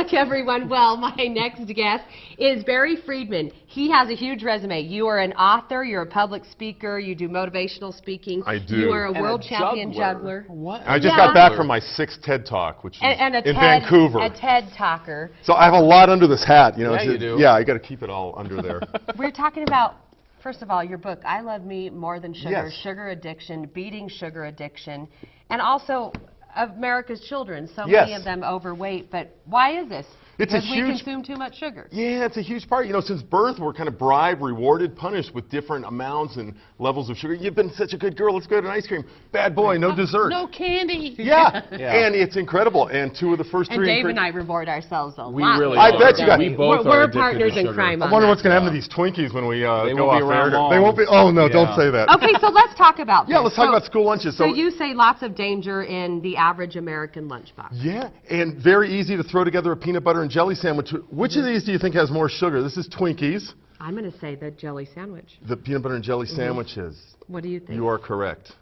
back, everyone. Well, my next guest is Barry Friedman. He has a huge resume. You are an author, you're a public speaker, you do motivational speaking. I do. You are a world champion juggler. What? I just got back from my 6th TED Talk, which is in Vancouver. A TED Talker. So I have a lot under this hat, you know. Yeah, you do. Yeah, I got to keep it all under there. We're talking about, first of all, your book, I Love Me More Than Sugar, Yes. Sugar Addiction, Beating Sugar Addiction, and also America's children, so Yes. many of them overweight. But why is this? It's Because a we huge- consume too much sugar. Yeah, it's a huge part. You know, since birth, we're kind of bribed, rewarded, punished with different amounts and levels of sugar. You've been such a good girl. Let's go to an ice cream. Bad boy, no dessert. No candy. Yeah. Yeah. And it's incredible. And 2 of the first 3 And Dave and I reward ourselves a We lot. really I are. bet you guys- We both We're are addicted partners to in sugar. crime I on wonder that. what's going to happen to these Twinkies when we They go won't be off around air. long. They won't be. Oh, no, don't Yeah. say that. Okay, so let's talk about Yeah, this. let's talk about school lunches. So you say lots of danger in the average American lunchbox. Yeah, and very easy to throw together a peanut butter and jelly sandwich. Which of these do you think has more sugar? This is Twinkies, I'm going to say the jelly sandwich. the peanut butter and jelly sandwiches. What do you think? You are correct.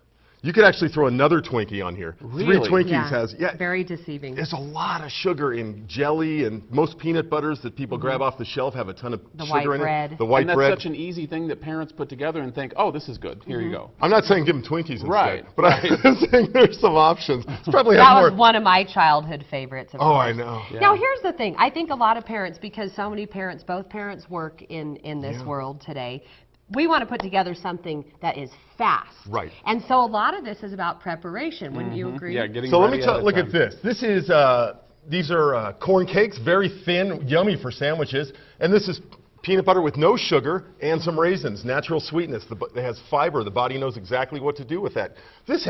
You could actually throw another Twinkie on here. Really? 3 Twinkies Yeah, has, yeah. very deceiving. There's a lot of sugar in jelly, and most peanut butters that people grab off the shelf have a ton of The sugar white in bread. it. The white And that's bread. such an easy thing that parents put together and think, oh, this is good. Here you go. I'm not saying give them Twinkies instead, Right, but I'm saying there's some options. It's probably That have was more. one of my childhood favorites. Of Oh, course. I know. Yeah. Now, here's the thing. I think a lot of parents, because so many parents, both parents work in this Yeah. world today, we want to put together something that is fast. Right. And so a lot of this is about preparation. Wouldn't you agree? Yeah, getting So let me ready ahead of look at time. this. This is these are corn cakes, very thin, yummy for sandwiches, and this is peanut butter with no sugar and some raisins, natural sweetness. It has fiber. The body knows exactly what to do with that. This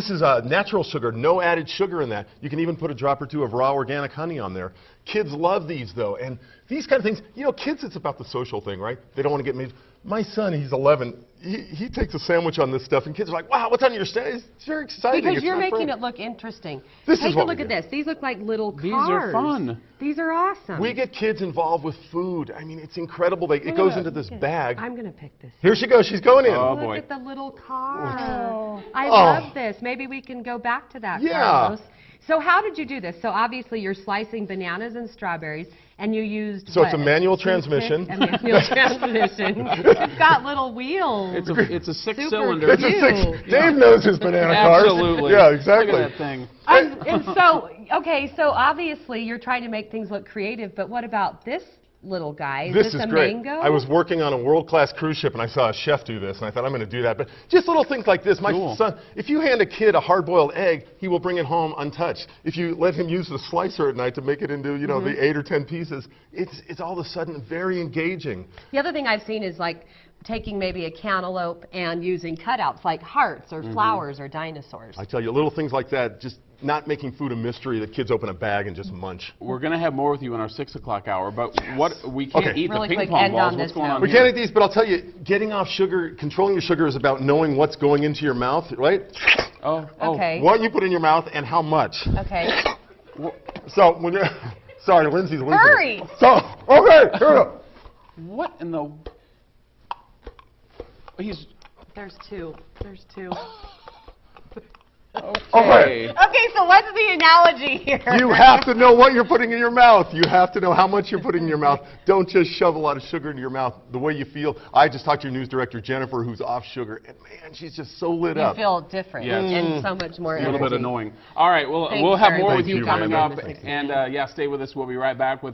is natural sugar, no added sugar in that. You can even put a drop or 2 of raw organic honey on there. Kids love these though, and these kind of things. You know, kids, it's about the social thing, right? They don't want to get made. My son, he's 11. He takes a sandwich on this stuff, and kids are like, "Wow, what's on your sandwich?" It's very exciting. Because It's you're my making friend. it look interesting. This Take is a what we look at do. this. These look like little cars. These are fun. These are awesome. We get kids involved with food. I mean, it's incredible. It Look goes at into this it. bag. I'm going to pick this. Here she goes. She's going in. Oh, Look boy. at the little car. I Oh. love this. Maybe we can go back to that, Yeah. Carlos. So how did you do this? So obviously you're slicing bananas and strawberries, and you used So it's what, a manual toothpick? transmission. A manual transmission. It's got little wheels. It's a Super 6-cylinder. It's a cute. 6. Dave knows his banana cars. Absolutely. Yeah, exactly. Look at that thing. And so, okay, so obviously you're trying to make things look creative, but what about this little guy? Is This this is a great. mango? I was working on a world-class cruise ship, and I saw a chef do this, and I thought, I'm going to do that. But just little things like this. My Cool. son, if you hand a kid a hard-boiled egg, he will bring it home untouched. If you let him use the slicer at night to make it into, you know, the 8 or 10 pieces, it's all of a sudden very engaging. The other thing I've seen is like taking maybe a cantaloupe and using cutouts like hearts or flowers or dinosaurs. I tell you, little things like that, just not making food a mystery that kids open a bag and just munch. We're going to have more with you in our 6 o'clock hour, but what we can't Okay. eat Really the ping quick, pong end balls. on What's this going note. on We here? can't eat these, but I'll tell you, getting off sugar, controlling your sugar is about knowing what's going into your mouth, right? Oh, Okay. What you put in your mouth and how much. Okay. So when you're, sorry, Lindsay's losing it. Hurry! So, okay, here we go. What in the? He's There's 2. There's 2. Okay. Okay, so what's the analogy here? You have to know what you're putting in your mouth. You have to know how much you're putting in your mouth. Don't just shove a lot of sugar into your mouth the way you feel. I just talked to your news director, Jennifer, who's off sugar, and man, she's just so lit You up. feel different Yes. and so much more a little bit energy. annoing. All right, well, Thanks we'll have very more much. with Thank you you, coming Amanda. up, and yeah, stay with us. We'll be right back with